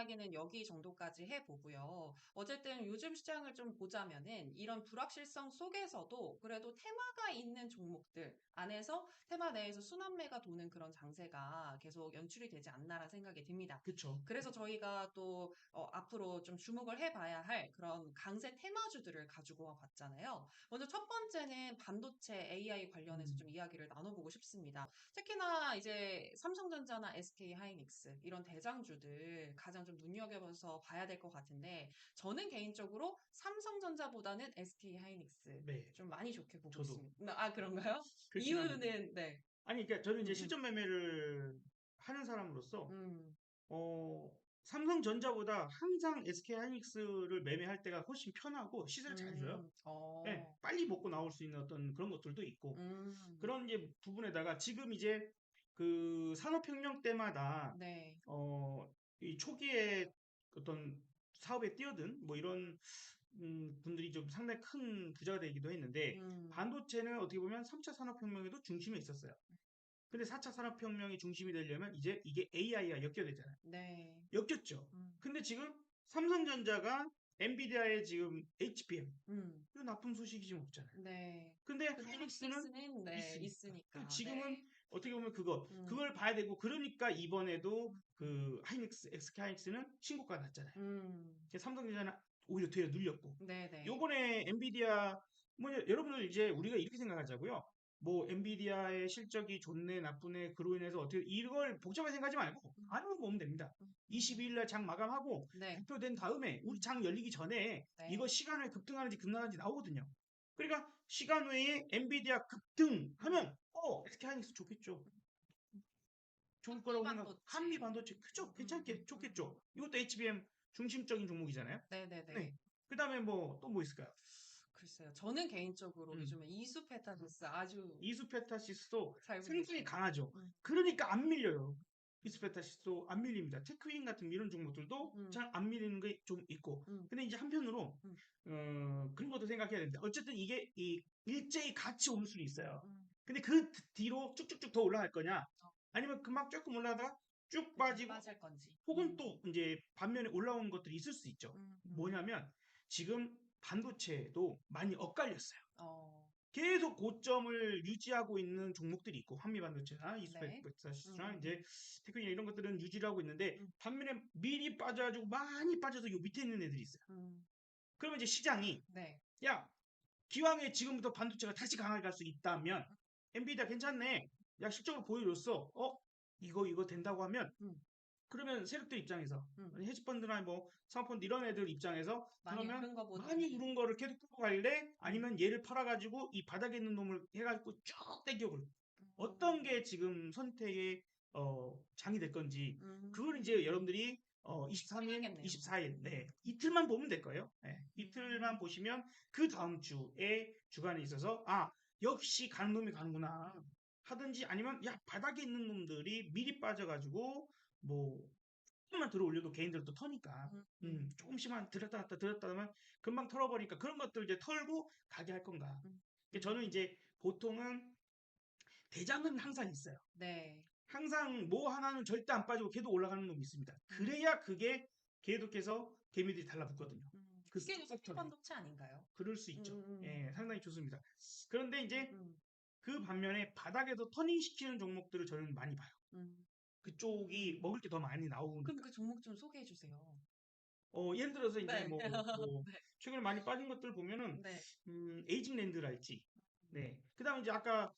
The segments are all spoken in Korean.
이야기는 여기 정도까지 해보고요. 어쨌든 요즘 시장을 좀 보자면은 이런 불확실성 속에서도 그래도 테마가 있는 종목들 안에서 테마 내에서 순환매가 도는 그런 장세가 계속 연출이 되지 않나라는 생각이 듭니다. 그쵸. 그래서 저희가 또 앞으로 좀 주목을 해봐야 할 그런 강세 테마주들을 가지고 와봤잖아요. 먼저 첫 번째는 반도체 AI 관련해서 음, 좀 이야기를 나눠보고 싶습니다. 특히나 이제 삼성전자나 SK 하이닉스 이런 대장주들 가장 좀 눈여겨서 봐야 될 것 같은데 저는 개인적으로 삼성전자보다는 SK 하이닉스 네. 좀 많이 좋게 보고 저도 있습니다. 아, 그런가요? 그렇긴 합니다. 이유는 네. 아니, 그러니까 저는 이제 음, 실전 매매를 하는 사람으로서 음, 어, 삼성전자보다 항상 SK 하이닉스를 매매할 때가 훨씬 편하고 시세를 잘 줘요. 예, 어, 빨리 먹고 나올 수 있는 어떤 그런 것들도 있고 음, 그런 이제 부분에다가 지금 이제 그 산업혁명 때마다 네, 이 초기에 어떤 사업에 뛰어든 뭐 이런 분들이 좀 상당히 큰 부자가 되기도 했는데 음, 반도체는 어떻게 보면 3차 산업혁명에도 중심에 있었어요. 근데 4차 산업혁명이 중심이 되려면 이제 이게 AI가 엮여야 되잖아요. 네, 엮였죠. 음, 근데 지금 삼성전자가 엔비디아의 지금 HBM 음, 이거 나쁜 소식이 지금 없잖아요. 네. 근데 근데 하이닉스는 하이닉스는 네, 있으니까. 그럼 있으니까, 지금은 네. 어떻게 보면 음, 그걸 봐야 되고 그러니까 이번에도 음, 그 하이닉스, SK 하이닉스는 신고가 났잖아요. 음, 삼성전자는 오히려 되려 눌렸고 네네. 요번에 엔비디아 뭐 여러분들 이제 우리가 이렇게 생각하자고요. 뭐 엔비디아의 실적이 좋네 나쁘네 그로 인해서 어떻게 이걸 복잡하게 생각하지 말고 음, 반응을 보면 됩니다. 음, 음, 22일 날 장 마감하고 네, 발표된 다음에 우리 장 열리기 전에 이거 네. 시간 후에 급등하는지 급락하는지 나오거든요. 그러니까 시간 외에 엔비디아 급등하면 SK 하이닉스 좋겠죠. 좋을 한미 거라고 생각. 반도체. 한미 반도체 그죠? 괜찮게 좋겠죠. 이것도 HBM 중심적인 종목이잖아요. 네. 네네네. 그다음에 뭐 또 뭐 있을까요? 글쎄요. 저는 개인적으로 음. 요즘에 이수페타고스 아주 이수페타시스도 잘 보고 상승이 있어요. 강하죠. 음, 그러니까 안 밀려요. 이수페타시스도 안 밀립니다. 테크윈 같은 이런 종목들도 음, 잘 안 밀리는 게 좀 있고. 음, 근데 이제 한편으로 음, 그런 것도 생각해야 됩니다. 어쨌든 이게 이 일제히 같이 올 수는 있어요. 음. 근데 그 뒤로 쭉쭉쭉 더 올라갈 거냐? 어, 아니면 금방 조금 올라다가 쭉 또 다시 빠지고 빠질 건지. 혹은 또 이제 반면에 올라온 것들이 있을 수 있죠. 음, 음. 뭐냐면 지금 반도체도 많이 엇갈렸어요. 어, 계속 고점을 유지하고 있는 종목들이 있고 한미반도체나 네. 이스펙트사시스나 음, 이제 테크닉 이런 것들은 유지를 하고 있는데 음, 반면에 미리 빠져가지고 많이 빠져서 요 밑에 있는 애들이 있어요. 음. 그러면 이제 시장이 네. 야 기왕에 지금부터 반도체가 다시 강하게 갈 수 있다면 엔비디아 괜찮네. 야 실적을 보여줬어. 이거 된다고 하면 음, 그러면 세력들 입장에서 음. 헤지펀드나 뭐 사모펀드 이런 애들 입장에서 많이 그러면 오른 거 많이 보더니. 오른 거를 계속 끌고 갈래? 음, 아니면 얘를 팔아가지고 이 바닥에 있는 놈을 해가지고 쭉 당겨볼 어떤 음, 게 지금 선택의 장이 될 건지 그걸 이제 음. 여러분들이 23일, 해야겠네요. 24일 네 이틀만 보면 될 거예요. 네, 이틀만 음, 보시면 그 다음 주에 주간에 있어서 역시 가는 놈이 가는구나 하든지 아니면 야 바닥에 있는 놈들이 미리 빠져가지고 뭐 조금만 들어 올려도 개인들도 터니까 음, 음, 조금씩만 들었다 놨다 하면 금방 털어버리니까 그런 것들 이제 털고 가게 할 건가. 음, 그러니까 저는 이제 보통은 대장은 항상 있어요. 네. 항상 뭐 하나는 절대 안 빠지고 계속 올라가는 놈이 있습니다. 음, 그래야 그게 계속해서 개미들이 달라붙거든요. 그 그게 유성민 스톡처럼. 반도체 아닌가요? 그럴 수 음, 있죠. 음, 예, 상당히 좋습니다. 그런데 음, 이제 음, 그 반면에 바닥에서 터닝시키는 종목들을 저는 많이 봐요. 음, 그쪽이 음. 먹을 게 더 많이 그럼 나오니까. 그 종목 좀 소개해 주세요. 예를 들어서 이제 네. 뭐 네. 최근에 많이 빠진 것들 보면은 네. 에이징랜드랄지, 네. 그다음에 이제 아까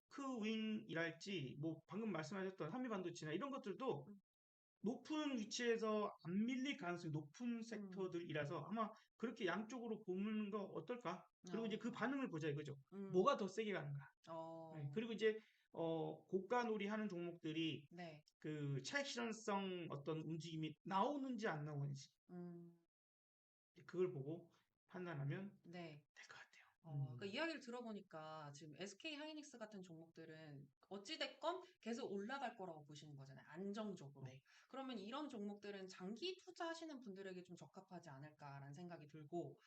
테크윈이랄지 뭐 방금 말씀하셨던 한미반도체나 이런 것들도 음, 높은 위치에서 안 밀릴 가능성이 높은 음, 섹터들이라서 아마 그렇게 양쪽으로 보는 거 어떨까? 그리고 이제 그 어, 반응을 보자 이거죠. 음, 뭐가 더 세게 가는가? 네. 어, 그리고 이제 고가놀이 하는 종목들이 네. 그 차익 실현성 어떤 움직임이 나오는지 안 나오는지 음, 그걸 보고 판단하면 네. 될 것 같아요. 그 이야기를 들어보니까 지금 SK 하이닉스 같은 종목들은 어찌됐건 계속 올라갈 거라고 보시는 거잖아요. 안정적으로. 네. 그러면 이런 종목들은 장기 투자하시는 분들에게 좀 적합하지 않을까라는 생각이 들고,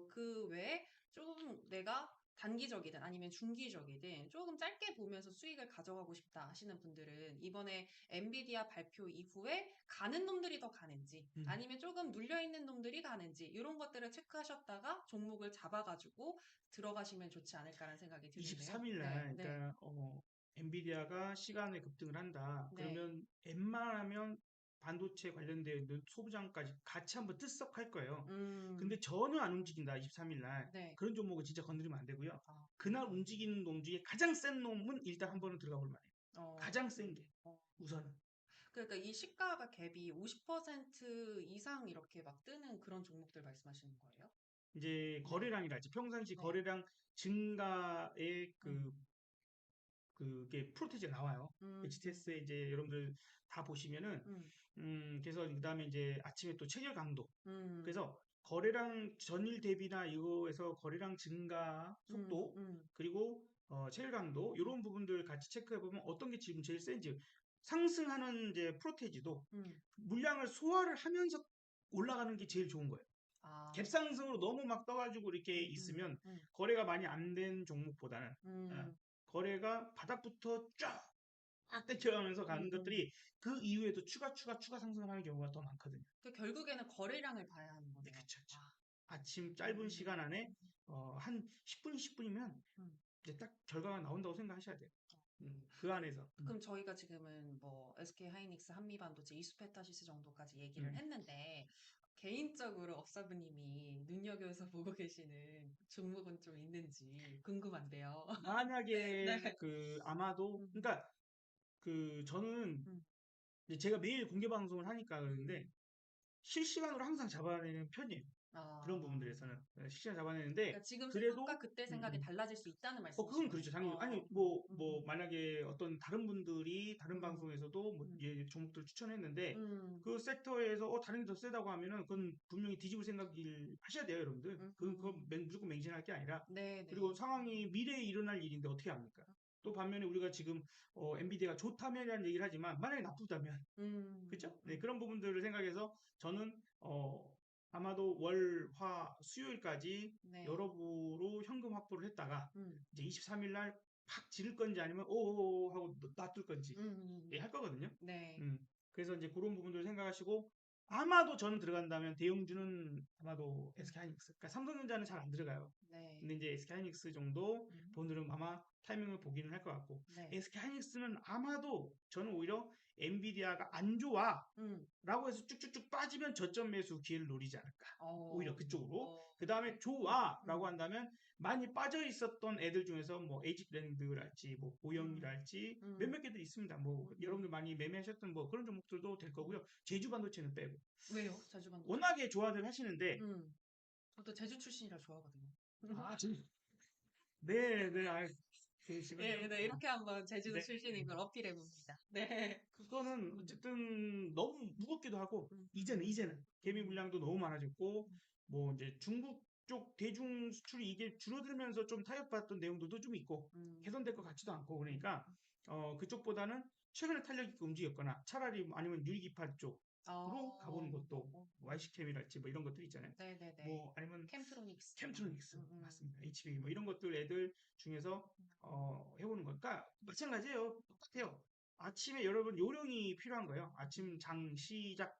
그 외에 조금 내가 단기적이든 아니면 중기적이든 조금 짧게 보면서 수익을 가져가고 싶다 하시는 분들은 이번에 엔비디아 발표 이후에 가는 놈들이 더 가는지 음. 아니면 조금 눌려있는 놈들이 가는지 이런 것들을 체크하셨다가 종목을 잡아가지고 들어가시면 좋지 않을까라는 생각이 드는데요. 23일 네, 날, 네, 그러니까 엔비디아가 시간에 급등을 한다. 네. 그러면 웬만하면 반도체 관련되어 있는 소부장까지 같이 한번 뜨썩할 거예요. 음, 근데 전혀 안 움직인다. 23일 날. 네. 그런 종목은 진짜 건드리면 안 되고요. 아, 그날 움직이는 놈 중에 가장 센 놈은 일단 한 번은 들어가 볼 만해요. 어, 가장 센 게. 어. 우선은. 그러니까 이 시가가 갭이 50% 이상 이렇게 막 뜨는 그런 종목들 말씀하시는 거예요? 이제 네, 거래량이랄지 평상시 네, 거래량 증가의 음, 그게 프로테이지가 나와요. 음, HTS에 이제 여러분들 다 보시면은 음, 그래서 그다음에 이제 아침에 또 체결 강도. 음, 그래서 거래량 전일 대비나 이거에서 거래량 증가 음, 속도 음, 그리고 체결 강도 이런 부분들 같이 체크해 보면 어떤 게 지금 제일 센지 상승하는 이제 프로테이지도 음. 물량을 소화를 하면서 올라가는 게 제일 좋은 거예요. 아, 갭상승으로 너무 막 떠가지고 이렇게 음, 음, 있으면 음, 거래가 많이 안 된 종목보다는 어, 음, 거래가 바닥부터 쫙 땡겨가면서 가는 음. 것들이 그 이후에도 추가 상승을 하는 경우가 더 많거든요. 그 결국에는 거래량을 봐야 하는 네, 거네요. 그쵸, 그쵸. 아, 아침 짧은 음, 시간 안에 한 10분, 20분이면 음. 이제 딱 결과가 나온다고 생각하셔야 돼요. 그 그, 안에서. 그럼 저희가 지금은 뭐 SK 하이닉스, 한미반도체, 이수페타시스 정도까지 얘기를 음. 했는데 개인적으로 업사부님이 눈여겨서 보고 계시는 종목은 좀 있는지 궁금한데요. 만약에 네. 아마도 음, 그러니까 저는 음. 이제 제가 매일 공개 방송을 하니까 그러는데 실시간으로 항상 잡아내는 편이에요. 그런 아, 부분들에서는 실시간 잡아내는데 그러니까 지금 생각과 그래도 그때 생각이 달라질 수 있다는 그건 말씀이신 거네요. 그렇죠. 당연히. 아니, 만약에 어떤 다른 분들이 다른 음, 방송에서도 뭐, 음, 예, 종목들을 추천했는데, 음, 그 섹터에서, 다른 게 더 세다고 하면은, 그건 분명히 뒤집을 생각을 하셔야 돼요, 여러분들. 그건 무조건 맹신할 게 아니라. 그리고 네네. 상황이 미래에 일어날 일인데 어떻게 합니까? 또 반면에 우리가 지금, 엔비디아가 좋다면이라는 얘기를 하지만, 만약에 나쁘다면, 그죠? 네, 음, 그런 부분들을 생각해서 저는 아마도 월, 화, 수요일까지 네. 여러부로 현금 확보를 했다가 음, 이제 23일 날 팍 지를 건지 아니면 오오오 하고 놔둘 건지 예, 할 거거든요. 네. 음. 그래서 이제 그런 부분들을 생각하시고 아마도 저는 들어간다면 대형주는 아마도 음, SK하이닉스. 그러니까 삼성전자는 잘 안 들어가요. 네. 근데 이제 SK하이닉스 정도 음, 분들은 아마 타이밍을 보기는 할 것 같고 네. SK하이닉스는 아마도 저는 오히려 엔비디아가 안 좋아 음, 라고 해서 쭉쭉쭉 빠지면 저점 매수 기회를 노리지 않을까. 오히려 어, 그쪽으로. 어, 그 다음에 음, 좋아 라고 음, 한다면 많이 빠져 있었던 애들 중에서 뭐 에이지브랜드랄지 뭐 음, 보영이랄지 음, 몇몇 개들 있습니다. 뭐 음. 여러분들 많이 매매하셨던 뭐 그런 종목들도 될 거고요. 제주 반도체는 빼고. 왜요? 제주 반도체? 워낙에 좋아들 하시는데 저도 제주 출신이라 좋아하거든요. 아, 네, 네, 그러시군요. 예, 네, 이렇게 한번 제주도 네. 출신인 걸 어필해 봅니다. 네. 그거는 음, 어쨌든 너무 무겁기도 하고 음, 이제는 개미 음, 물량도 너무 많아졌고 음, 뭐 이제 중국 쪽 대중 수출이 이게 줄어들면서 좀 타격받았던 내용들도 좀 있고 음, 개선될 것 같지도 않고 음. 그러니까 그쪽보다는 최근에 탄력 있게 움직였거나 차라리 뭐 아니면 유리기판 쪽으로 가보는 것도 YC캠이랄지 뭐 이런 것들 있잖아요. 네네네. 뭐 아니면 캠트로닉스 이런 거. 캠트로닉스 맞습니다. HB 뭐 이런 것들 애들 중에서 해보는 거니까 마찬가지예요. 똑같아요. 아침에 여러분 요령이 필요한 거예요. 아침 장 시작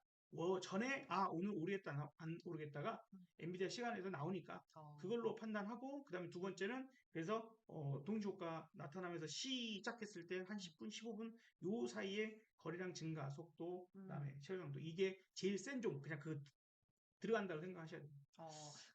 전에 오늘 오르겠다 안 오르겠다가 엔비디아 시간에서 나오니까 어, 그걸로 판단하고 그다음에 두 번째는 그래서 동시효과 나타나면서 시작했을 때 한 10분, 15분 요 사이에 거래량 증가 속도 음. 그다음에 체결량도 이게 제일 센 종 그냥 그 들어간다고 생각하셔야 돼요.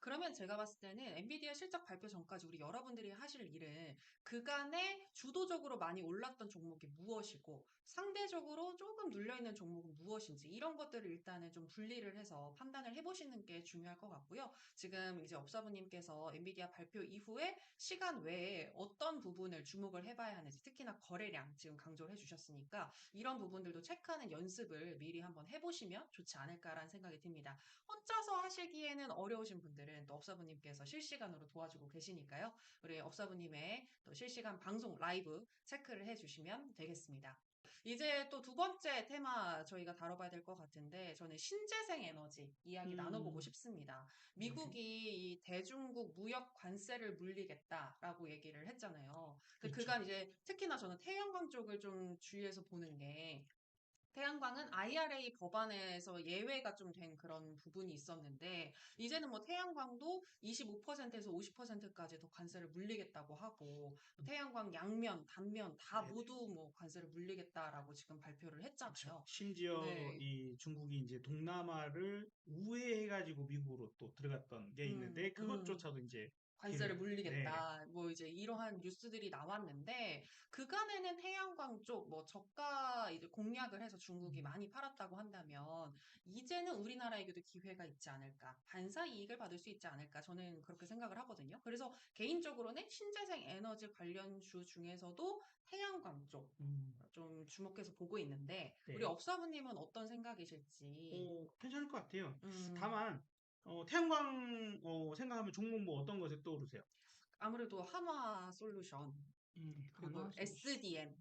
그러면 제가 봤을 때는 엔비디아 실적 발표 전까지 우리 여러분들이 하실 일은 그간에 주도적으로 많이 올랐던 종목이 무엇이고 상대적으로 조금 눌려있는 종목은 무엇인지 이런 것들을 일단은 좀 분리를 해서 판단을 해보시는 게 중요할 것 같고요. 지금 이제 업사부님께서 엔비디아 발표 이후에 시간 외에 어떤 부분을 주목을 해봐야 하는지 특히나 거래량 지금 강조를 해주셨으니까 이런 부분들도 체크하는 연습을 미리 한번 해보시면 좋지 않을까라는 생각이 듭니다. 혼자서 하시기에는 어려우신 분들은 또 업사부님께서 실시간으로 도와주고 계시니까요. 우리 업사부님의 또 실시간 방송 라이브 체크를 해주시면 되겠습니다. 이제 또 두 번째 테마 저희가 다뤄봐야 될 것 같은데, 저는 신재생 에너지 이야기 나눠보고 음, 싶습니다. 네, 미국이 이 대중국 무역 관세를 물리겠다라고 얘기를 했잖아요. 근데 그렇죠. 그간 이제 특히나 저는 태양광 쪽을 좀 주의해서 보는 게, 태양광은 IRA 법안에서 예외가 좀 된 그런 부분이 있었는데, 이제는 뭐 태양광도 25%에서 50%까지 더 관세를 물리겠다고 하고, 태양광 양면, 단면 다 네, 모두 뭐 관세를 물리겠다라고 지금 발표를 그렇죠. 했잖아요. 심지어 네. 이 중국이 이제 동남아를 우회해가지고 미국으로 또 들어갔던 게 음, 있는데 음. 그것조차도 이제 관세를 기회를, 네, 물리겠다. 뭐 이제 이러한 뉴스들이 나왔는데, 그간에는 태양광 쪽 뭐 저가 이제 공략을 해서 중국이 음, 많이 팔았다고 한다면, 이제는 우리나라에게도 기회가 있지 않을까, 반사 이익을 받을 수 있지 않을까, 저는 그렇게 생각을 하거든요. 그래서 개인적으로는 신재생 에너지 관련주 중에서도 태양광 쪽 음, 좀 주목해서 보고 있는데, 우리 네. 업사부님은 어떤 생각이실지. 괜찮을 것 같아요. 음, 다만 태양광 생각하면 종목 뭐 어떤 것에 떠오르세요? 아무래도 한화 솔루션, 그리고 하나솔루션. SDM,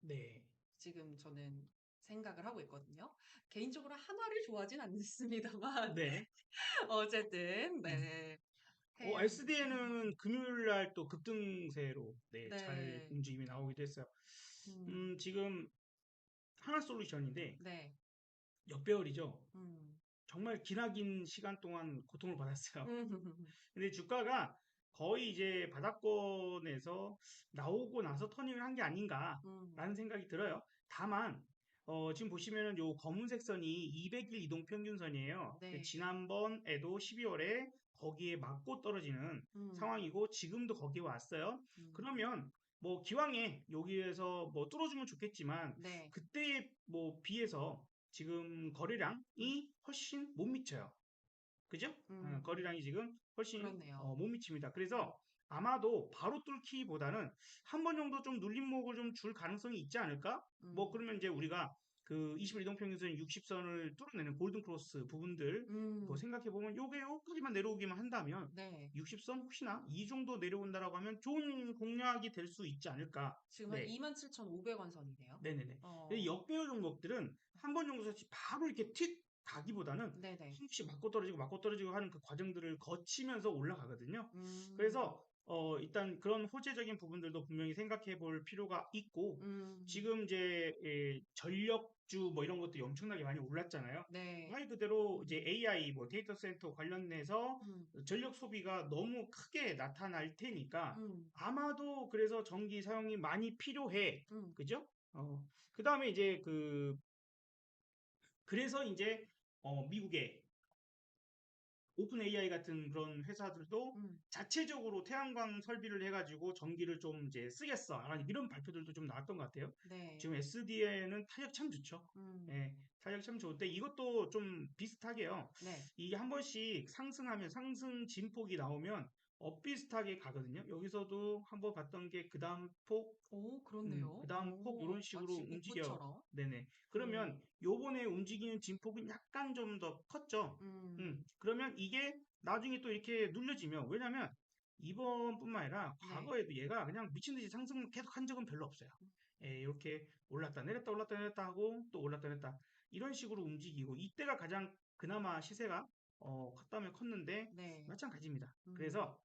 네. 지금 저는 생각을 하고 있거든요. 개인적으로 한화를 좋아하진 않습니다만, 네. 어쨌든, 음. 네. 태양, SDN은 금요일 날 또 급등세로 네, 잘 네. 움직임이 나오기도 했어요. 음, 지금 하나솔루션인데 네. 역배열이죠. 음, 정말 기나긴 시간 동안 고통을 받았어요. 음, 근데 주가가 거의 이제 바닥권에서 나오고 나서 터닝을 한 게 음, 아닌가라는 생각이 들어요. 다만 지금 보시면은 요 검은색 선이 200일 이동 평균선이에요. 네. 지난번에도 12월에 거기에 맞고 떨어지는 음, 상황이고 지금도 거기에 왔어요. 음, 그러면 뭐 기왕에 여기에서 뭐 뚫어주면 좋겠지만 네. 그때 뭐 비해서 지금 음, 거래량이 훨씬 못 미쳐요. 그죠? 거리량이 음, 지금 훨씬 그렇네요. 못 미칩니다. 음, 그래서 아마도 바로 뚫기보다는 한 번 정도 좀 눌림목을 좀 줄 가능성이 있지 않을까? 뭐 음, 그러면 이제 우리가 그 20일 이동평균선 60선을 뚫어내는 골든크로스 부분들 뭐 음, 생각해 보면 요게 요까지만 내려오기만 한다면 네. 60선 혹시나 이 정도 내려온다라고 하면 좋은 공략이 될 수 있지 않을까? 지금 한 네. 27,500원 선이네요. 네네네. 근데 어, 역배열 종목들은 한 번 정도 바로 이렇게 틱 가기보다는 네네. 한씩 맞고 떨어지고 하는 그 과정들을 거치면서 올라가거든요. 음, 그래서 일단 그런 호재적인 부분들도 분명히 생각해 볼 필요가 있고 음, 지금 이제 전력주 뭐 이런 것들이 엄청나게 많이 올랐잖아요. 네. 말 그대로 이제 AI 뭐 데이터 센터 관련해서 음, 전력 소비가 너무 크게 나타날 테니까 음, 아마도 그래서 전기 사용이 많이 필요해. 음, 그죠? 그 다음에 이제 그래서 이제 미국의 오픈 AI 같은 그런 회사들도 음, 자체적으로 태양광 설비를 해가지고 전기를 좀 이제 쓰겠어. 이런 발표들도 좀 나왔던 것 같아요. 네. 지금 SD에는 타격 참 좋죠. 음, 예, 타격 참 좋은데 이것도 좀 비슷하게요. 네. 이게 한 번씩 상승하면 상승 진폭이 나오면 비슷하게 가거든요. 여기서도 한번 봤던 게 그 다음 폭, 오, 그렇네요. 그 다음 폭 이런 오, 식으로 마치 움직여요. 복부처럼. 네네. 음, 그러면 요번에 움직이는 진폭은 약간 좀 더 컸죠. 음, 그러면 이게 나중에 또 이렇게 눌려지면, 왜냐면 이번뿐만 아니라 네. 과거에도 얘가 그냥 미친 듯이 상승 계속 한 적은 별로 없어요. 예, 이렇게 올랐다 내렸다 올랐다 내렸다 하고 또 올랐다 내렸다 이런 식으로 움직이고 이때가 가장 그나마 시세가 컸다면 컸는데 네. 마찬가지입니다. 음, 그래서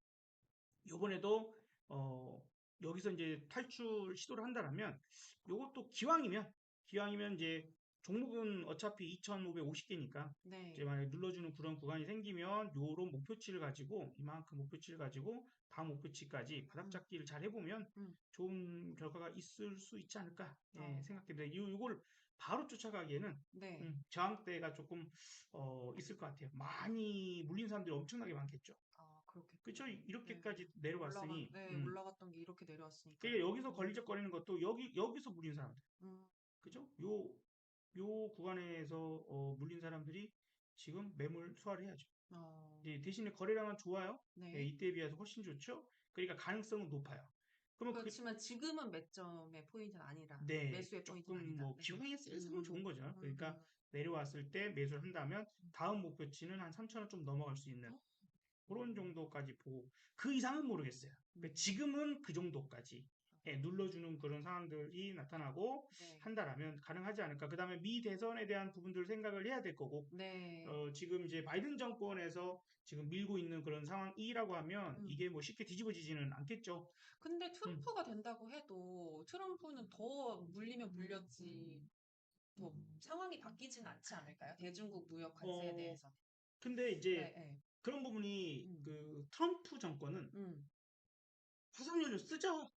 요번에도 어, 여기서 이제 탈출 시도를 한다라면 요것도 기왕이면 이제 종목은 어차피 2,550개니까 이제 네. 만약에 눌러주는 그런 구간이 생기면 요런 목표치를 가지고 이만큼 목표치를 가지고 다음 목표치까지 바닥 음, 잡기를 잘 해보면 음, 좋은 결과가 있을 수 있지 않을까 예, 어, 생각됩니다. 요걸 바로 쫓아가기에는 네. 저항대가 조금 있을 것 같아요. 많이 물린 사람들이 엄청나게 많겠죠. 아, 그렇겠군요. 그쵸? 네. 이렇게까지 내려왔으니, 네, 올라갔던 게 이렇게 그러니까 내려왔으니까요. 여기서 걸리적거리는 것도 여기서 물린 사람들. 음, 그죠? 요 구간에서 물린 사람들이 지금 매물 소화를 해야죠. 어, 예, 대신에 거래량은 좋아요. 예, 네. 이때에 비해서 훨씬 좋죠. 그러니까 가능성은 높아요. 그러면 그렇지만 지금은 매점의 포인트는 아니다. 네, 매수의 포인트는 조금 아니다. 뭐 네. 기왕에 세일즈하면 좋은 거죠. 그러니까 음, 내려왔을 때 매수를 한다면 다음 목표치는 한 3,000원 좀 넘어갈 수 있는 그런 음, 정도까지 보고 그 이상은 모르겠어요. 그러니까 음, 지금은 그 정도까지. 예, 눌러주는 그런 상황들이 나타나고 네. 한다라면 가능하지 않을까. 그다음에 미 대선에 대한 부분들 생각을 해야 될 거고, 네. 지금 이제 바이든 정권에서 지금 밀고 있는 그런 상황이라고 하면 음. 이게 뭐 쉽게 뒤집어지지는 않겠죠. 근데 음. 트럼프가 된다고 해도 트럼프는 더 물리면 물렸지 더 상황이 바뀌진 않지 않을까요? 대중국 무역 관세에 어, 대해서. 근데 네, 이제 네. 그런 부분이 음, 그 트럼프 정권은 음, 화석연료 쓰자거든요.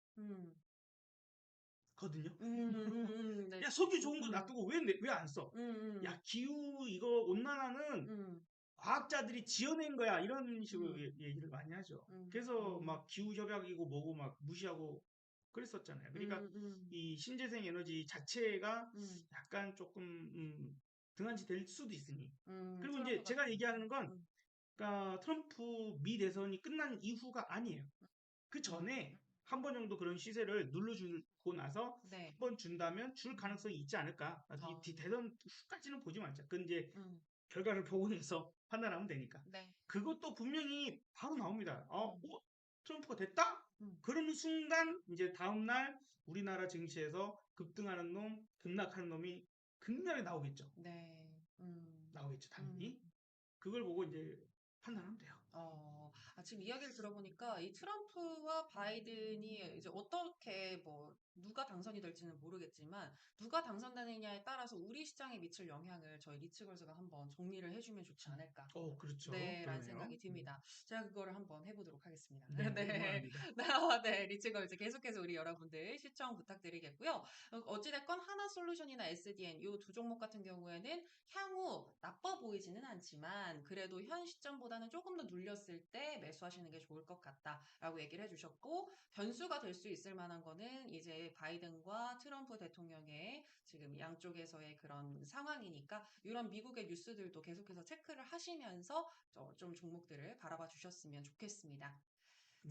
음, 네. 야, 석유 좋은 거 놔두고 왜 안 써? 야, 음, 기후 이거 온난화는 음, 과학자들이 지어낸 거야. 이런 식으로 음, 얘기를 많이 하죠. 음, 그래서 음, 막 기후 협약이고 뭐고 막 무시하고 그랬었잖아요. 그러니까 음, 이 신재생 에너지 자체가 음, 약간 조금 등한시 될 수도 있으니. 그리고 이제 트럼프 제가 같은, 얘기하는 건 음, 그러니까 트럼프 미 대선이 끝난 이후가 아니에요. 그 전에 한 번 정도 그런 시세를 눌러주고 나서 네, 한 번 준다면 줄 가능성이 있지 않을까. 이 어, 대선 후까지는 보지 말자. 그건 이제 음, 결과를 보고 나서 판단하면 되니까. 네, 그것도 분명히 바로 나옵니다. 음, 트럼프가 됐다? 음, 그러는 순간 이제 다음날 우리나라 증시에서 급등하는 놈, 급락하는 놈이 극렬히 나오겠죠. 네, 나오겠죠, 당연히. 음. 그걸 보고 이제 판단하면 돼요. 지금 이야기를 들어보니까 이 트럼프와 바이든이 이제 어떻게 뭐 누가 당선이 될지는 모르겠지만 누가 당선되느냐에 따라서 우리 시장에 미칠 영향을 저희 리츠걸스가 한번 정리를 해주면 좋지 않을까. 그렇죠. 네, 라는 그러네요. 생각이 듭니다. 제가 그거를 한번 해보도록 하겠습니다. 네, 네, 응원합니다. 네, 리츠걸스 계속해서 우리 여러분들 시청 부탁드리겠고요. 어찌됐건 하나솔루션이나 SDN 이 두 종목 같은 경우에는 향후 나빠 보이지는 않지만 그래도 현 시점보다는 조금 더 눌렸을 때 매수하시는 게 좋을 것 같다라고 얘기를 해주셨고 변수가 될 수 있을 만한 거는 이제 바이든과 트럼프 대통령의 지금 양쪽에서의 그런 상황이니까 이런 미국의 뉴스들도 계속해서 체크를 하시면서 좀 종목들을 바라봐 주셨으면 좋겠습니다.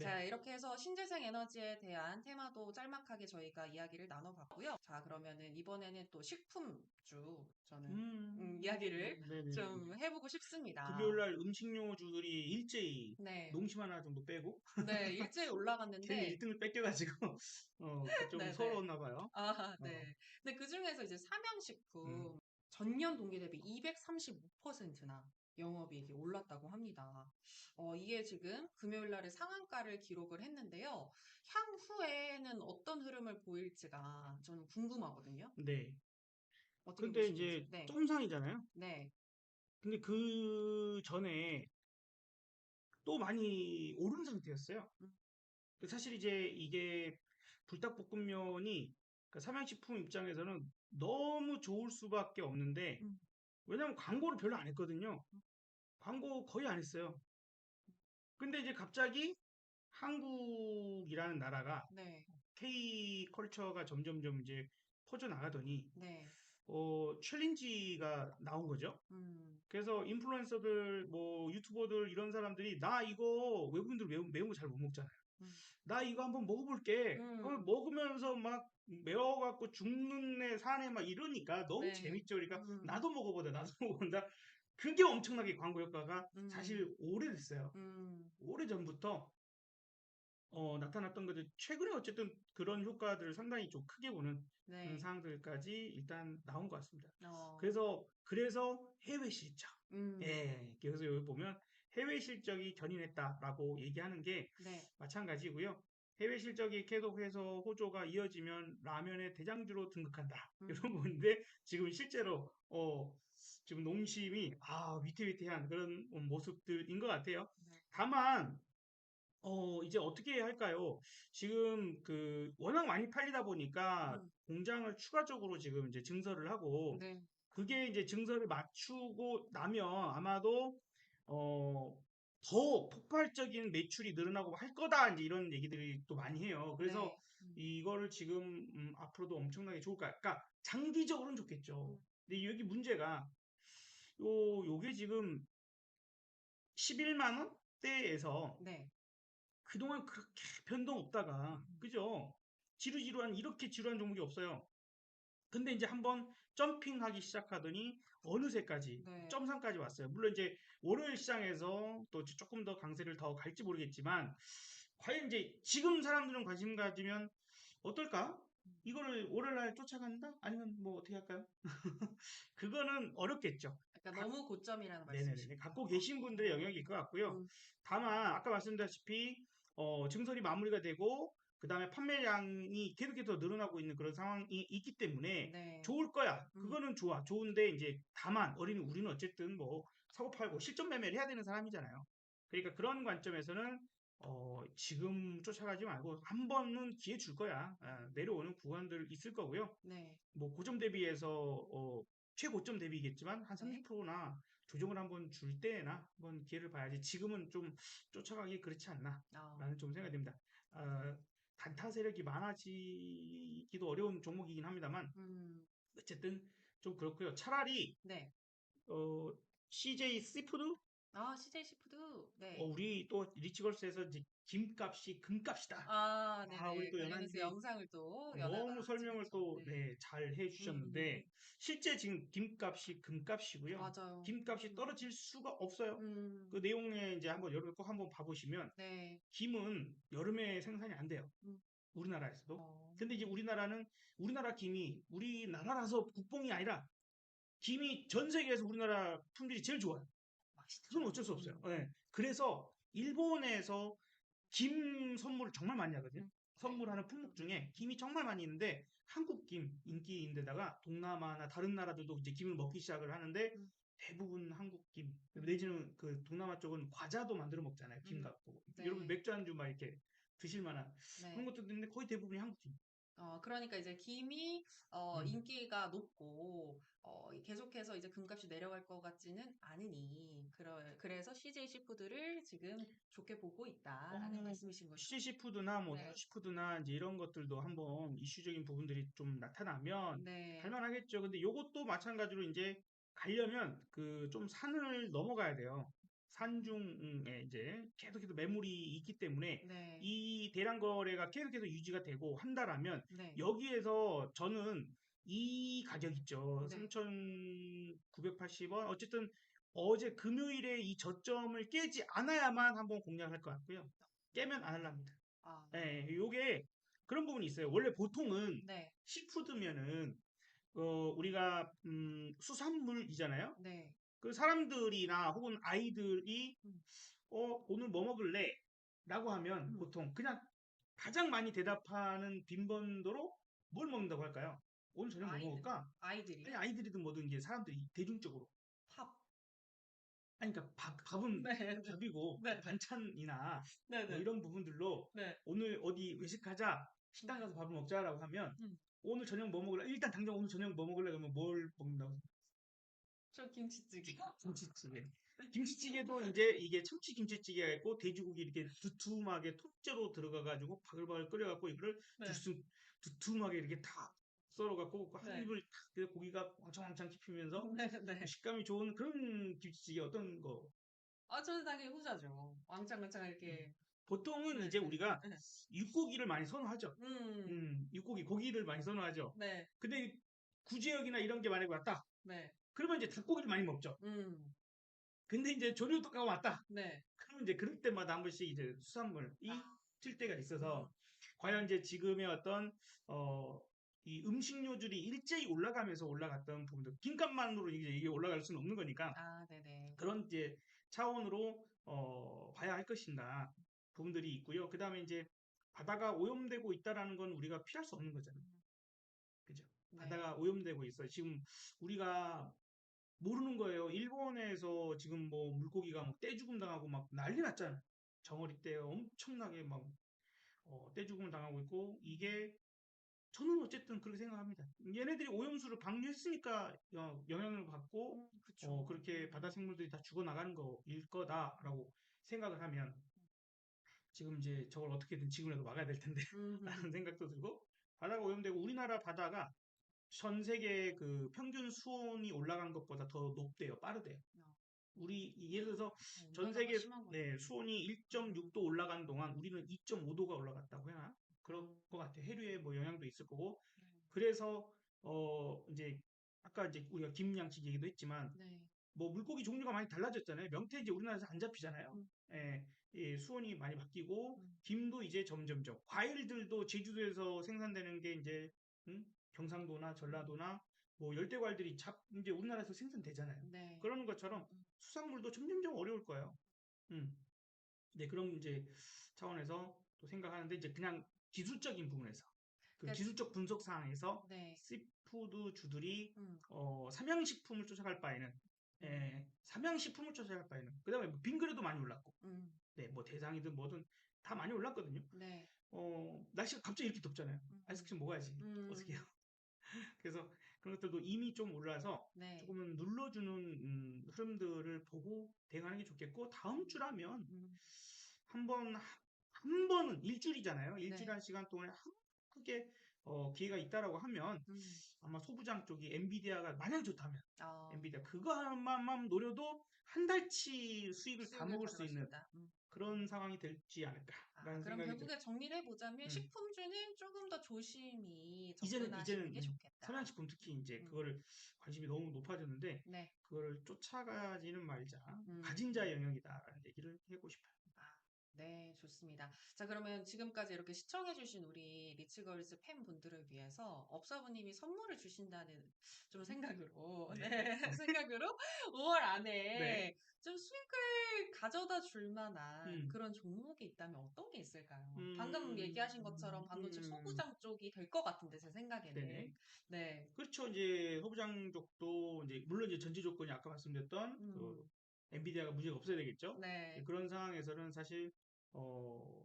자, 네. 이렇게 해서 신재생 에너지에 대한 테마도 짤막하게 저희가 이야기를 나눠봤고요. 자, 그러면은 이번에는 또 식품주 저는 이야기를 네네네. 좀 해보고 싶습니다. 금요일 날 음식료주들이 일제히 네. 농심 하나 정도 빼고 네, 일제히 괜히 올라갔는데, 1등을 뺏겨가지고 좀 네네. 서러웠나 봐요. 어, 네. 근데 그 중에서 이제 음, 삼양식품 전년 동기 대비 235%나 영업이익이 올랐다고 합니다. 이게 지금 금요일 날에 상한가를 기록을 했는데요. 향후에는 어떤 흐름을 보일지가 저는 궁금하거든요. 네. 어떻게 근데 보시는지. 이제 네. tom상이잖아요. 네. 근데 그 전에 또 많이 오른 상태였어요. 음, 사실 이제 이게 불닭볶음면이 그 삼양식품 입장에서는 너무 좋을 수밖에 없는데 음, 왜냐면 광고를 별로 안 했거든요. 광고 거의 안 했어요. 근데 이제 갑자기 한국이라는 나라가 네. K 컬처가 점점점 이제 퍼져나가더니 네. 챌린지가 나온 거죠. 음, 그래서 인플루언서들 뭐 유튜버들 이런 사람들이 나 이거 외국인들 매운 거 잘 못 먹잖아요. 음, 나 이거 한번 먹어볼게. 음, 먹으면서 막 매워갖고 죽는 애 사네 막 이러니까 너무 네. 재밌죠. 그러니까 음, 나도 먹어보자, 나도 먹어본다. 그게 엄청나게 광고 효과가 음, 사실 오래됐어요. 음, 오래전부터 나타났던 것들 최근에 어쨌든 그런 효과들을 상당히 좀 크게 보는 그런 네. 상황들까지 일단 나온 것 같습니다. 어, 그래서 해외 실적, 음, 예, 그래서 여기 보면 해외 실적이 견인했다라고 얘기하는 게 네. 마찬가지고요. 해외 실적이 계속해서 호조가 이어지면 라면의 대장주로 등극한다. 이런 음, 건데 지금 실제로 지금 농심이 위태위태한 그런 모습들인 것 같아요. 네. 다만 이제 어떻게 할까요? 지금 워낙 많이 팔리다 보니까 음, 공장을 추가적으로 지금 이제 증설을 하고, 네. 그게 이제 증설을 맞추고 나면 아마도, 어, 더 폭발적인 매출이 늘어나고 할 거다, 이제 이런 얘기들이 또 많이 해요. 그래서 네. 이거를 지금, 앞으로도 엄청나게 좋을 까 그러니까 장기적으로는 좋겠죠. 음, 근데 여기 문제가, 요게 지금 11만 원대에서 네. 그동안 그렇게 변동 없다가, 음, 그죠? 이렇게 지루한 종목이 없어요. 근데 이제 한번 점핑하기 시작하더니 어느새까지 네. 점상까지 왔어요. 물론 이제 월요일 시장에서 또 조금 더 강세를 더 갈지 모르겠지만, 과연 이제 지금 사람들은 관심 가지면, 어떨까? 음. 이거를 월요일날 쫓아간다? 아니면 뭐 어떻게 할까요? 그거는 어렵겠죠. 약간 각 너무 고점이라는 네네네. 말씀이시네요. 갖고 계신 분들의 영역일 것 같고요. 음, 다만 아까 말씀드렸다시피 증설이 마무리가 되고 그다음에 판매량이 계속해서 늘어나고 있는 그런 상황이 있기 때문에 네. 좋을 거야. 음, 그거는 좋아. 좋은데 이제 다만 우리는 어쨌든 뭐 사고 팔고 실전 매매를 해야 되는 사람이잖아요. 그러니까 그런 관점에서는 지금 쫓아가지 말고 한 번은 기회 줄 거야. 내려오는 구간들 있을 거고요. 네. 뭐 고점 대비해서 최고점 대비겠지만 한 네. 30%나 조정을 한번 줄 때나 한번 기회를 봐야지. 지금은 좀 쫓아가기 그렇지 아, 않나라는 좀 생각이 듭니다. 어, 단타 세력이 많아지기도 어려운 종목이긴 합니다만 음, 어쨌든 좀 그렇고요. 차라리 네. 어, CJ 씨푸드 아, CJ 시푸드. 네. 우리 또 리치걸스에서 이제 김값이 금값이다. 아, 우리 네네. 또 관련해서 연한님이 영상을 또 너무 연하가 설명을 찍었죠. 또, 네. 네, 잘 해주셨는데, 실제 지금 김값이 금값이고요. 맞아요. 김값이 떨어질 수가 없어요. 그 음, 내용에 이제 한번 여러분 꼭 한번 봐보시면, 네. 김은 여름에 생산이 안 돼요. 음, 우리나라에서도. 어, 근데 이제 우리나라 김이 우리나라라서 국뽕이 아니라, 김이 전 세계에서 우리나라 품질이 제일 좋아요. 맛있죠. 그건 어쩔 수 없어요. 예. 그래서 일본에서 김 선물을 정말 많이 하거든요. 네. 선물하는 품목 중에 김이 정말 많이 있는데 한국 김 인기인데다가 동남아나 다른 나라들도 이제 김을 먹기 시작을 하는데 음, 대부분 한국 김 음, 내지는 그 동남아 쪽은 과자도 만들어 먹잖아요. 김 음, 갖고 여러분 네. 맥주 안주 막 이렇게 드실 만한 그런 네. 것도 있는데 거의 대부분이 한국 김. 그러니까 이제 김이 음. 인기가 높고 계속해서 이제 금값이 내려갈 것 같지는 않으니 그래서 CJ 시푸드를 지금 좋게 보고 있다라는 말씀이신 거죠. 시푸드나 뭐 네. 뉴시푸드나 이제 이런 것들도 한번 이슈적인 부분들이 좀 나타나면 네. 갈만하겠죠. 근데 요것도 마찬가지로 이제 가려면 그 좀 산을 넘어가야 돼요. 산중에 이제 계속해서 매물이 있기 때문에 네. 이 대량 거래가 계속해서 유지가 되고 한다라면 네. 여기에서 저는 이 가격 있죠. 네. 3,980원. 어쨌든 어제 금요일에 이 저점을 깨지 않아야만 한번 공략할 것 같고요. 깨면 안 할랍니다. 아, 예, 요게 그런 부분이 있어요. 원래 보통은 네. 시푸드면은 우리가 수산물이잖아요. 네. 그 사람들이나 혹은 아이들이 음, 오늘 뭐 먹을래? 라고 하면 음. 보통 그냥 가장 많이 대답하는 빈번도로 뭘 먹는다고 할까요? 오늘 저녁 뭐 아이들. 먹을까? 아니 아이들이요? 아이들이든 뭐든 이제 사람들이 대중적으로 팝. 아니, 그러니까 밥은 네. 네. 밥이고 네. 네. 반찬이나 네. 뭐 네. 이런 부분들로 네. 오늘 어디 외식하자 식당 가서 밥을 먹자라고 하면 음. 오늘 저녁 뭐 먹을래? 일단 당장 오늘 저녁 뭐 먹을래? 그러면 뭘 먹는다고? 저 김치찌개. 김치찌개. 김치찌개도 이제 이게 참치 김치찌개가 있고 돼지고기 이렇게 두툼하게 통째로 들어가가지고 바글바글 끓여갖고 이거를 네. 두툼하게 이렇게 다 썰어갖고 한 네. 입을 탁 그래서 고기가 왕창왕창 씹히면서 네. 네. 식감이 좋은 그런 김치찌개 어떤 거 저는 당연히 후자죠. 왕창왕창 음. 이렇게. 보통은 네. 이제 네. 우리가 네. 육고기를 많이 선호하죠. 음. 고기를 많이 선호하죠. 네. 근데 구제역이나 이런 게 만약에 왔다. 네. 그러면 이제 닭고기를 많이 먹죠. 음. 근데 이제 조류독가 왔다. 네. 그러면 이제 그럴 때마다 한 번씩 이제 수산물이 아. 튈 때가 음. 있어서 과연 이제 지금의 어떤 어, 이 음식료들이 일제히 올라가면서 올라갔던 부분들 김값만으로 이게 올라갈 수는 없는 거니까 아, 네네. 그런 이제 차원으로 봐야 할 것인가 부분들이 있고요. 그 다음에 이제 바다가 오염되고 있다라는 건 우리가 피할 수 없는 거잖아요. 음. 그죠? 네. 바다가 오염되고 있어요. 지금 우리가 모르는 거예요. 일본에서 지금 뭐 물고기가 막 떼죽음 당하고 막 난리 났잖아요. 정어리 떼 엄청나게 막 떼죽음을 당하고 있고 이게 저는 어쨌든 그렇게 생각합니다. 얘네들이 오염수를 방류했으니까 영향을 받고 그쵸. 그렇게 바다 생물들이 다 죽어나가는 거일 거다라고 생각을 하면 지금 이제 저걸 어떻게든 지금이라도 막아야 될 텐데 라는 음. 생각도 들고 바다가 오염되고 우리나라 바다가 전 세계 그 평균 수온이 올라간 것보다 더 높대요. 빠르대요. 어. 우리 예를 들어서 전 온난화가 세계 심한 거네. 네, 수온이 1.6도 올라간 동안 우리는 2.5도가 올라갔다고 해나? 그럴 음. 것 같아. 해류에 뭐 영향도 있을 거고. 네. 그래서 이제 아까 이제 우리가 김양식 얘기도 했지만 네. 뭐 물고기 종류가 많이 달라졌잖아요. 명태 이제 우리나라에서 안 잡히잖아요. 음, 예, 예, 수온이 많이 바뀌고 음, 김도 이제 점점점 과일들도 제주도에서 생산되는 게 이제 경상도나 음. 전라도나 뭐 열대과일들이 이제 우리나라에서 생산되잖아요. 네. 그러는 것처럼 수산물도 점점점 어려울 거예요. 음. 네, 그런 이제 차원에서 또 생각하는데 이제 그냥 기술적인 부분에서 그 그러니까 기술적 분석 사항에서 네. 씨푸드 주들이 음, 삼양식품을 쫓아갈 바에는 음, 삼양식품을 쫓아갈 바에는 그다음에 뭐 빙그레도 많이 올랐고 음, 네, 뭐 대상이든 뭐든 다 많이 올랐거든요. 네. 날씨가 갑자기 이렇게 덥잖아요. 음, 아이스크림 먹어야지. 어떻게 해요? 음, 그래서 그런 것들도 이미 좀 올라서 네. 조금은 눌러주는 흐름들을 보고 대응하는 게 좋겠고 다음 음, 주라면 음, 한 번은 일주일이잖아요. 네. 일주일한 시간 동안에 크게 기회가 있다라고 하면 음, 아마 소부장 쪽이 엔비디아가 마냥 좋다면 어, 엔비디아 그거 하나만 노려도 한 달치 수익을 다 수익을 먹을 수 가져갈 수 있는 있다. 그런 상황이 될지 아, 않을까라는 그럼 생각이 들어요. 결국에 정리를 해보자면 음. 식품주는 조금 더 조심히 이제는 접근하시는 게 좋겠다. 삼양식품 특히 이제 음, 그거를 관심이 너무 높아졌는데 네. 그거를 쫓아가지는 말자. 음, 가진 자의 영역이다라는 얘기를 하고 싶어요. 아, 네, 좋습니다. 자, 그러면 지금까지 이렇게 시청해주신 우리 리치걸스 팬분들을 위해서 업사부님이 선물을 주신다는 좀 생각으로, 네, 네. 생각으로 5월 네. 안에 좀 수익을 가져다 줄 만한 음. 그런 종목이 있다면 어떤 게 있을까요? 방금 얘기하신 것처럼 음. 반도체 음. 소부장 쪽이 될 것 같은데, 제 네네. 생각에는. 네. 그렇죠. 이제 소부장족도 이제 물론 이제 전제 조건이 아까 말씀드렸던 그 음, 엔비디아가 문제가 없어야 되겠죠. 이제 네. 그런 상황에서는 사실 어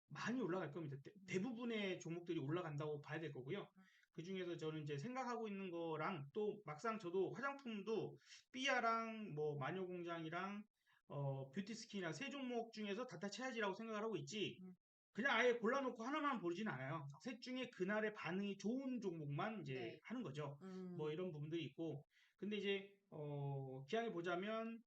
많이 올라갈 겁니다. 음, 대부분의 종목들이 올라간다고 봐야 될 거고요. 그 중에서 저는 이제 생각하고 있는 거랑 또 막상 저도 화장품도 삐아랑 뭐 마녀공장이랑 뷰티 스킨이랑 세 종목 중에서 다 쳐야지라고 생각을 하고 있지. 음, 그냥 아예 골라놓고 하나만 보진 않아요. 셋 중에 그날의 반응이 좋은 종목만 이제 네. 하는 거죠. 뭐 음, 이런 부분들이 있고. 근데 이제 기왕에 보자면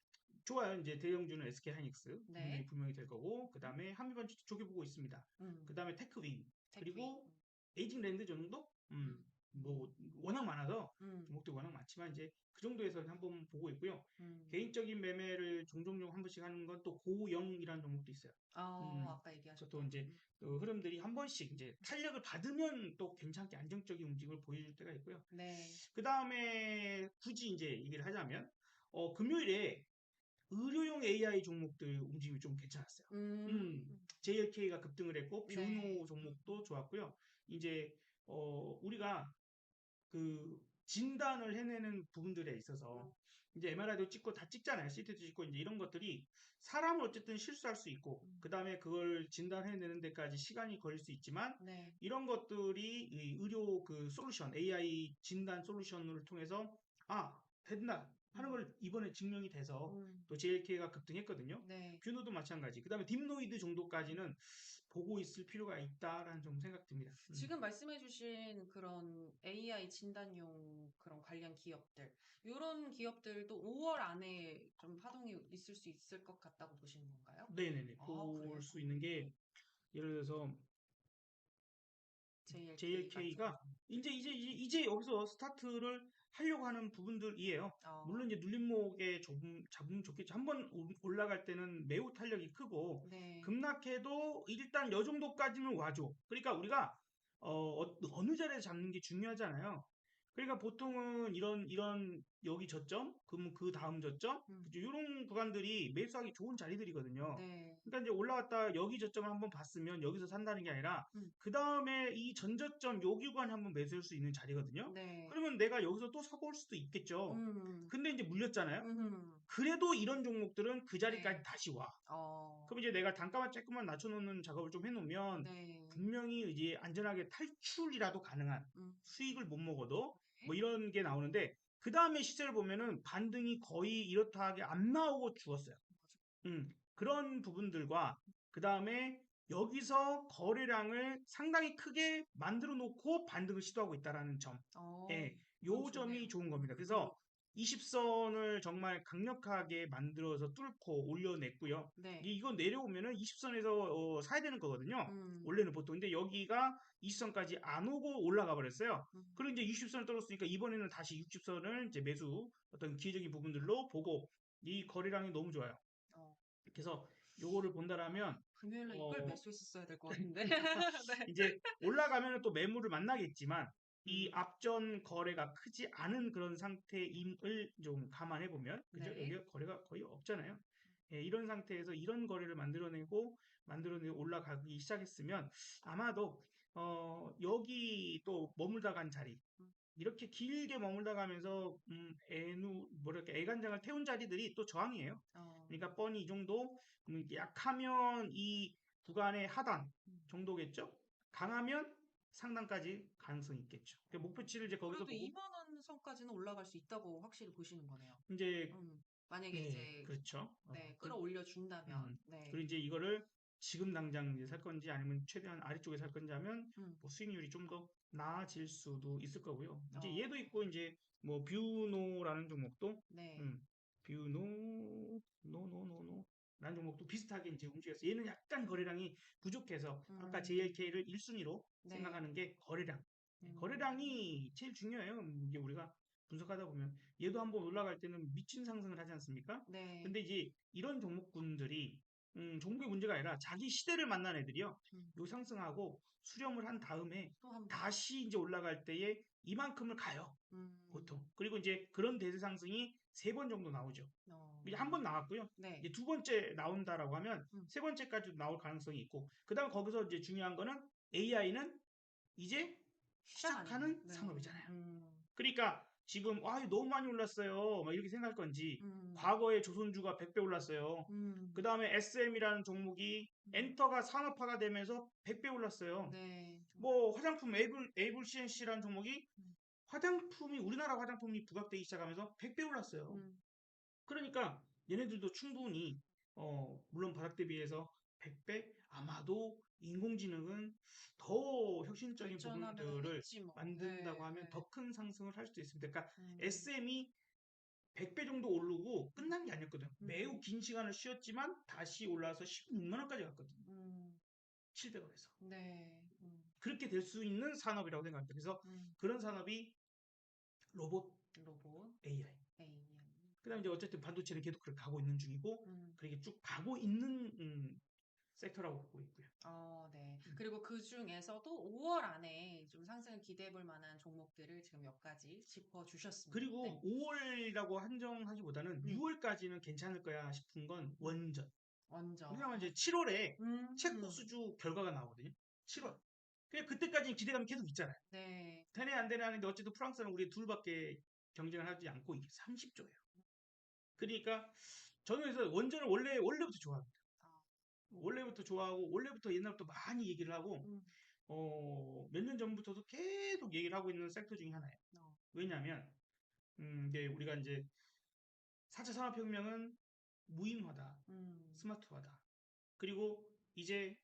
좋아요. 이제 대형주는 SK 하이닉스 부분들이 네. 분명히 될 거고, 그 음, 다음에 한미반도체 쪽에 보고 있습니다. 그 음, 다음에 테크윙, 테크위. 그리고 에이징 랜드 정도? 음, 음, 뭐 워낙 많아서 음. 종목도 워낙 많지만 이제 그 정도에서 한번 보고 있고요. 음. 개인적인 매매를 종종 한 번씩 하는 건 또 고영이라는 종목도 있어요. 아까 그래서 또 얘기하셨던. 이제 그 흐름들이 한 번씩 이제 탄력을 받으면 또 괜찮게 안정적인 움직임을 보여줄 때가 있고요. 네. 그 다음에 굳이 이제 얘기를 하자면 금요일에 의료용 AI 종목들 움직임이 좀 괜찮았어요. 음, JLK가 급등을 했고 네. 뷰노 종목도 좋았고요. 이제 우리가 그 진단을 해내는 부분들에 있어서 음, 이제 MRI도 찍고 다 찍잖아요. CT도 찍고 이제 이런 것들이 사람은 어쨌든 실수할 수 있고 음, 그 다음에 그걸 진단해내는 데까지 시간이 걸릴 수 있지만 네. 이런 것들이 이 의료 그 솔루션 AI 진단 솔루션을 통해서 아 된다 하는 음, 걸 이번에 증명이 돼서 음, 또 JLK가 급등했거든요. 네. 뷰노도 마찬가지. 그 다음에 딥노이드 정도까지는 보고 있을 필요가 있다라는 좀 생각 듭니다. 지금 말씀해주신 그런 AI 진단용 그런 관련 기업들, 이런 기업들도 5월 안에 좀 파동이 있을 수 있을 것 같다고 보시는 건가요? 네네네. 아, 볼 그래요? 수 있는 게 예를 들어서 JLK 같은 JLK가 경우. 이제 여기서 스타트를 하려고 하는 부분들이에요. 어, 물론 이제 눌림목에 잡으면 좋겠죠. 한번 올라갈 때는 매우 탄력이 크고 네. 급락해도 일단 요 정도까지는 와줘. 그러니까 우리가 어느 자리에 잡는 게 중요하잖아요. 그러니까 보통은 이런 여기 저점, 그럼 그 다음 저점, 음, 그죠? 이런 구간들이 매수하기 좋은 자리들이거든요. 네. 그러니까 이제 올라왔다 여기 저점을 한번 봤으면 여기서 산다는 게 아니라 음, 그 다음에 이 전저점 요 구간 한번 매수할 수 있는 자리거든요. 네. 그러면 내가 여기서 또 사고 올 수도 있겠죠. 음, 근데 이제 물렸잖아요. 음, 그래도 이런 종목들은 그 자리까지 네. 다시 와. 어, 그럼 이제 내가 단가만 조금만 낮춰놓는 작업을 좀 해놓으면 네. 분명히 이제 안전하게 탈출이라도 가능한 음, 수익을 못 먹어도 뭐 네. 이런 게 나오는데 그 다음에 시세를 보면은 반등이 거의 이렇다하게 안 나오고 죽었어요. 그런 부분들과 그 다음에 여기서 거래량을 상당히 크게 만들어 놓고 반등을 시도하고 있다라는 점. 어, 예, 그건 요 좋네요. 점이 좋은 겁니다. 그래서 20선을 정말 강력하게 만들어서 뚫고 올려냈고요. 네. 이거 내려오면은 20선에서 사야 되는 거거든요. 음. 원래는 보통. 근데 여기가 20선까지 안 오고 올라가 버렸어요. 음. 그리고 이제 60선을 떨었으니까 이번에는 다시 60선을 이제 매수 어떤 기회적인 부분들로 보고 이 거래량이 너무 좋아요. 어. 그래서 요거를 본다라면 금요일 날 이걸 어, 매수했었어야 될 것 같은데. 네. 이제 올라가면 또 매물을 만나겠지만 이 음. 앞전 거래가 크지 않은 그런 상태임을 좀 감안해 보면 그죠? 네. 여기가 거래가 거의 없잖아요. 예, 이런 상태에서 이런 거래를 만들어내고 올라가기 시작했으면 아마도 여기 또 머물다 간 자리 음. 이렇게 길게 머물다 가면서 뭐랄까 애간장을 태운 자리들이 또 저항이에요. 어. 그러니까 뻔히 이 정도 약하면 이 구간의 하단 음. 정도겠죠? 강하면 상단까지 가능성이 있겠죠. 그러니까 목표치를 이제 거기서 그래도 보고 2만 원 선까지는 올라갈 수 있다고 확실히 보시는 거네요. 이제 만약에 네, 이제 그렇죠. 네, 끌어올려 준다면. 네. 그리고 이제 이거를 지금 당장 이제 살 건지 아니면 최대한 아래쪽에 살 건지 하면 음. 뭐 수익률이 좀 더 나아질 수도 있을 거고요. 이제 어. 얘도 있고 이제 뭐 뷰노라는 종목도 네. 음, 뷰노 노노노노 라는 종목도 비슷하게 이제 움직였어요. 얘는 약간 거래량이 부족해서 아까 음. JLK를 1순위로 네. 생각하는 게 거래량. 음. 거래량이 제일 중요해요. 이게 우리가 분석하다 보면 얘도 한번 올라갈 때는 미친 상승을 하지 않습니까? 네. 근데 이제 이런 종목군들이 종목의 문제가 아니라 자기 시대를 만난 애들이요. 음. 요 상승하고 수렴을 한 다음에 또 한 번. 다시 이제 올라갈 때에 이만큼을 가요. 음. 보통. 그리고 이제 그런 대세 상승이 3번 정도 나오죠. 이제 한 어. 번 나왔고요. 네. 이제 두 번째 나온다라고 하면 음. 세 번째까지도 나올 가능성이 있고, 그 다음 거기서 이제 중요한 거는 AI는 이제 시작 아닌가요? 시작하는 네. 산업이잖아요. 그러니까 지금 이거 너무 많이 올랐어요. 막 이렇게 생각할 건지 음. 과거에 조선주가 100배 올랐어요. 그 음. 다음에 SM이라는 종목이 음. 엔터가 산업화가 되면서 100배 올랐어요. 네. 뭐 화장품 에이블 CNC라는 종목이 음. 화장품이 우리나라 화장품이 부각되기 시작하면서 100배 올랐어요. 음. 그러니까 얘네들도 충분히 물론 바닥 대비해서 100배 아마도 인공지능은 더 혁신적인 부분들을 발전하면했지 뭐. 만든다고 네. 하면 네. 더 큰 상승을 할 수도 있습니다. 그러니까 음. SM이 100배 정도 오르고 음. 끝난 게 아니었거든. 매우 음. 긴 시간을 쉬었지만 다시 올라와서 16만 원까지 갔거든요. 음. 700원에서. 네. 그렇게 될 수 있는 산업이라고 생각합니다. 그래서 음. 그런 산업이 로봇 로봇, AI. AI. 그다음에 이제 어쨌든 반도체는 계속 그렇게 가고 있는 중이고 음. 그렇게 쭉 가고 있는 섹터라고 보고 있고요. 네. 음. 그리고 그 중에서도 5월 안에 좀 상승을 기대해 볼 만한 종목들을 지금 몇 가지 짚어 주셨습니다. 그리고 네. 5월이라고 한정하기보다는 음. 6월까지는 괜찮을 거야 싶은 건 음. 원전. 왜냐면 원전. 이제 7월에 체코 음. 수주 결과가 나오거든요. 7월. 그때까지는 기대감이 계속 있잖아요. 네. 되네 안 되네 하는데 어쨌든 프랑스는 우리 둘밖에 경쟁을 하지 않고 이게 30조예요. 그러니까 저는 그래서 원전을 원래부터 좋아합니다. 아. 원래부터 좋아하고 원래부터 옛날부터 많이 얘기를 하고 음. 몇 년 전부터도 계속 얘기를 하고 있는 섹터 중에 하나예요. 어. 왜냐하면 이게 우리가 이제 4차 산업혁명은 무인화다, 음. 스마트화다. 그리고 이제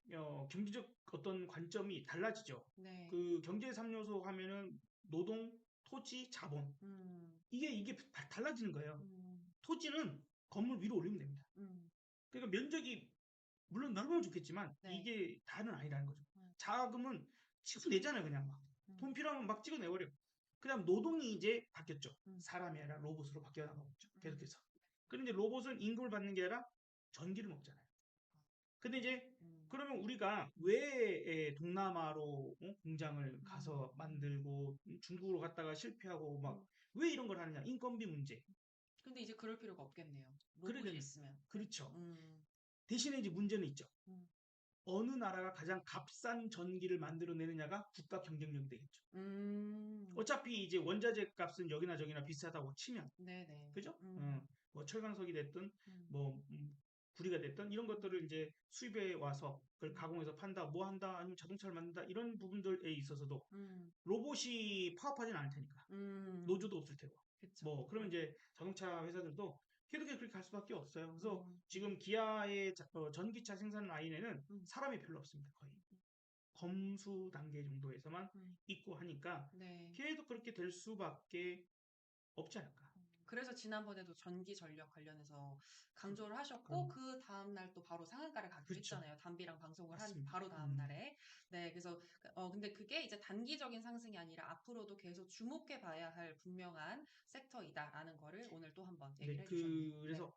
경제적 어떤 관점이 달라지죠. 네. 그 경제 3요소 하면은 노동, 토지, 자본. 음. 이게 달라지는 거예요. 음. 토지는 건물 위로 올리면 됩니다. 음. 그러니까 면적이 물론 넓으면 좋겠지만 네. 이게 다는 아니라는 거죠. 음. 자금은 찍어내잖아요, 그냥 막. 돈 음. 필요하면 막 찍어내버려. 그다음 노동이 이제 바뀌었죠. 음. 사람이 아니라 로봇으로 바뀌어 나가고 있죠. 음. 계속해서. 그런데 로봇은 임금을 받는 게 아니라 전기를 먹잖아요. 근데 이제 음. 그러면 우리가 왜 동남아로 공장을 음. 가서 만들고 중국으로 갔다가 실패하고 막 음. 왜 이런 걸 하느냐? 인건비 문제. 근데 이제 그럴 필요가 없겠네요. 로봇이 그러게 있으면. 그렇죠. 음. 대신에 이제 문제는 있죠. 음. 어느 나라가 가장 값싼 전기를 만들어내느냐가 국가 경쟁력이 되겠죠. 음. 어차피 이제 원자재 값은 여기나 저기나 비슷하다고 치면, 네네. 그죠? 뭐 철강석이 됐든, 음. 뭐 구리가 됐든 이런 것들을 이제 수입해 와서 그걸 음. 가공해서 판다, 뭐 한다, 아니면 자동차를 만든다 이런 부분들에 있어서도 음. 로봇이 파업하진 않을 테니까 음. 노조도 없을 테고, 그쵸. 뭐 그러면 이제 자동차 회사들도 계속해서 그렇게 갈 수밖에 없어요. 그래서 음. 지금 기아의 전기차 생산 라인에는 음. 사람이 별로 없습니다. 거의. 검수 단계 정도에서만 음. 있고 하니까 네. 계속 그렇게 될 수밖에 없지 않을까. 그래서 지난번에도 전기 전력 관련해서 강조를 하셨고, 그럼 그 다음날 또 바로 상한가를 가기도 그렇죠. 했잖아요. 담비랑 방송을 한 맞습니다. 바로 다음날에. 네, 그래서, 근데 그게 이제 단기적인 상승이 아니라 앞으로도 계속 주목해 봐야 할 분명한 섹터이다라는 거를 오늘 또 한번 네, 얘기를 해주셨네요. 네. 그래서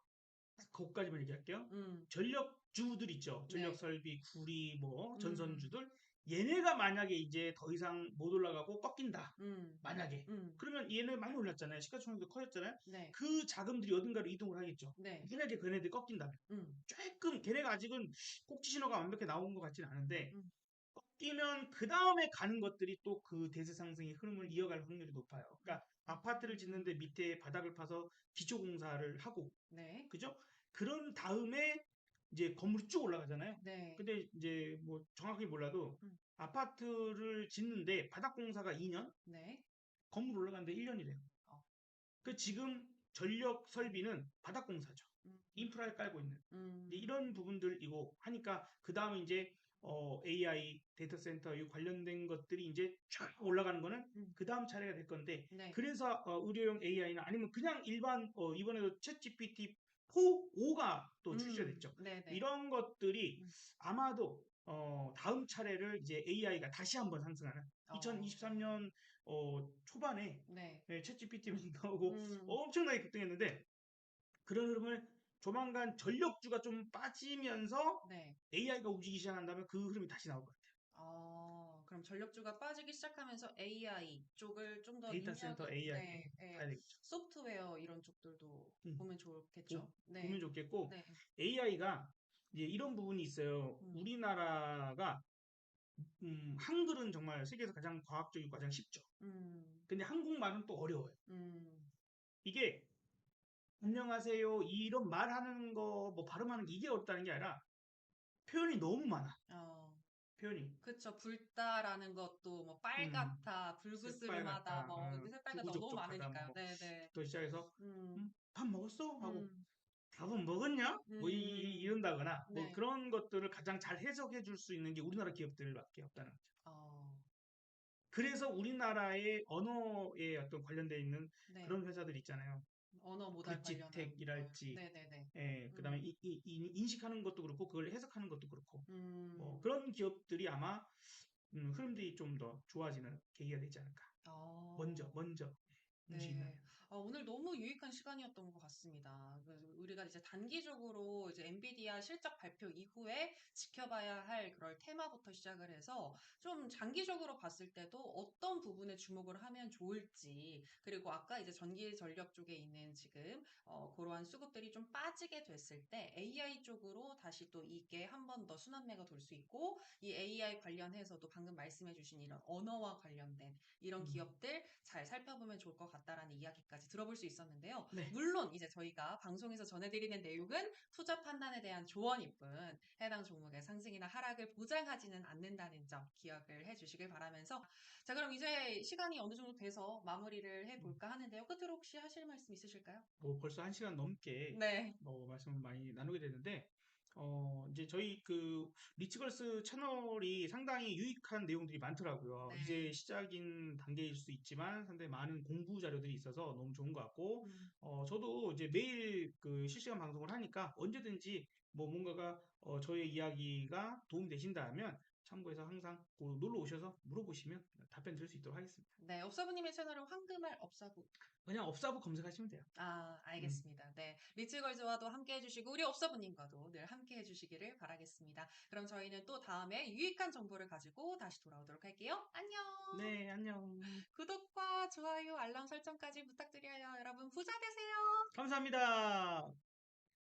딱 거기까지만 얘기할게요. 음, 전력주들 있죠. 전력 네. 설비, 구리, 뭐 음, 전선주들 얘네가 만약에 이제 더 이상 못 올라가고 꺾인다. 음, 만약에 음, 그러면 얘네 많이 올랐잖아요. 시가총액도 커졌잖아요. 네. 그 자금들이 어딘가로 이동을 하겠죠. 네. 만약에 걔네들이 꺾인다면 음, 조금 걔네가 아직은 꼭지 신호가 완벽히 나온 것 같지는 않은데 음, 꺾이면 그 다음에 가는 것들이 또 그 대세 상승의 흐름을 이어갈 확률이 높아요. 그러니까 아파트를 짓는데 밑에 바닥을 파서 기초 공사를 하고 네. 그죠? 그런 다음에 이제 건물이 쭉 올라가잖아요. 네. 근데 이제 뭐 정확하게 몰라도 음, 아파트를 짓는데 바닥 공사가 2년, 네. 건물 올라가는데 1년이래요. 어, 그 지금 전력 설비는 바닥 공사죠. 음, 인프라를 깔고 있는. 이제 음, 이런 부분들이고 하니까 그 다음에 이제 AI 데이터 센터 이 관련된 것들이 이제 쫙 올라가는 거는 음, 그 다음 차례가 될 건데 네. 그래서 의료용 AI나 아니면 그냥 일반 이번에도 챗 GPT 4, 5가 또 출시가 됐죠. 네네. 이런 것들이 음, 아마도 다음 차례를 이제 AI가 다시 한번 상승하는 어, 2023년 초반에 네. 챗 GPT만 나오고 음, 엄청나게 급등했는데 그런 흐름을 조만간 전력주가 좀 빠지면서 네. AI가 움직이기 시작한다면 그 흐름이 다시 나올 것 같아요. 그럼 전력주가 빠지기 시작하면서 AI 쪽을 좀 더 데이터 센터 AI 네, 네. 봐야 되겠죠. 소프트웨어 이런 쪽들도 음, 보면 보, 좋겠죠. 보면 네, 좋겠고 네. AI가 이제 이런 부분이 있어요. 음, 우리나라가 한글은 정말 세계에서 가장 과학적이고 가장 쉽죠. 음, 근데 한국말은 또 어려워요. 음, 이게 안녕하세요 이런 말하는 거 뭐 발음하는 게 이게 어렵다는 게 아니라 표현이 너무 많아. 어, 표현이. 그쵸. 붉다라는 것도 뭐 음, 빨갛다, 새빨 불그스름하다, 같다, 뭐 색깔 같다, 너무 구구족족하다, 많으니까요. 뭐, 네, 네. 부터 시작해서, 음, 밥 먹었어? 하고, 음, 밥은 먹었냐? 뭐, 음, 이런다거나, 뭐, 네. 그런 것들을 가장 잘 해석해 줄 수 있는 게 우리나라 기업들밖에 없다는 거죠. 어, 그래서 우리나라의 언어에 어떤 관련되어 있는 네. 그런 회사들 있잖아요. 언어 모달 관련한 거요. 굿지텍이랄지, 네네네. 그 다음에 음, 인식하는 것도 그렇고, 그걸 해석하는 것도 그렇고, 뭐, 음, 그런 기업들이 아마, 흐름들이 좀 더 좋아지는 계기가 되지 않을까. 어, 먼저 네. 움직인다면. 오늘 너무 유익한 시간이었던 것 같습니다. 그래서 우리가 이제 단기적으로 이제 엔비디아 실적 발표 이후에 지켜봐야 할 그럴 테마부터 시작을 해서 좀 장기적으로 봤을 때도 어떤 부분에 주목을 하면 좋을지, 그리고 아까 이제 전기 전력 쪽에 있는 지금 그러한 수급들이 좀 빠지게 됐을 때 AI 쪽으로 다시 또 이게 한 번 더 순환매가 돌 수 있고, 이 AI 관련해서도 방금 말씀해주신 이런 언어와 관련된 이런 음, 기업들 잘 살펴보면 좋을 것 같다라는 이야기까지 들어볼 수 있었는데요. 네. 물론 이제 저희가 방송에서 전해드리는 내용은 투자 판단에 대한 조언일 뿐 해당 종목의 상승이나 하락을 보장하지는 않는다는 점 기억을 해주시길 바라면서 자 그럼 이제 시간이 어느 정도 돼서 마무리를 음, 해볼까 하는데요. 끝으로 혹시 하실 말씀 있으실까요? 뭐 벌써 1시간 넘게 네. 뭐 말씀을 많이 나누게 됐는데, 이제 저희 그 리치걸스 채널이 상당히 유익한 내용들이 많더라고요. 이제 네. 시작인 단계일 수 있지만 상당히 많은 공부 자료들이 있어서 너무 좋은 것 같고, 음. 저도 이제 매일 그 실시간 방송을 하니까 언제든지 뭐 뭔가가 저의 이야기가 도움이 되신다면 참고해서 항상 그 놀러 오셔서 물어보시면 답변 드릴 수 있도록 하겠습니다. 네, 업사부님의 채널은 황금알 업사부. 그냥 업사부 검색하시면 돼요. 음. 알겠습니다. 네. 리츠걸즈와도 함께 해주시고, 우리 업사부님과도 늘 함께 해주시기를 바라겠습니다. 그럼 저희는 또 다음에 유익한 정보를 가지고 다시 돌아오도록 할게요. 안녕! 네, 안녕. 구독과 좋아요, 알람 설정까지 부탁드려요. 여러분, 부자 되세요! 감사합니다.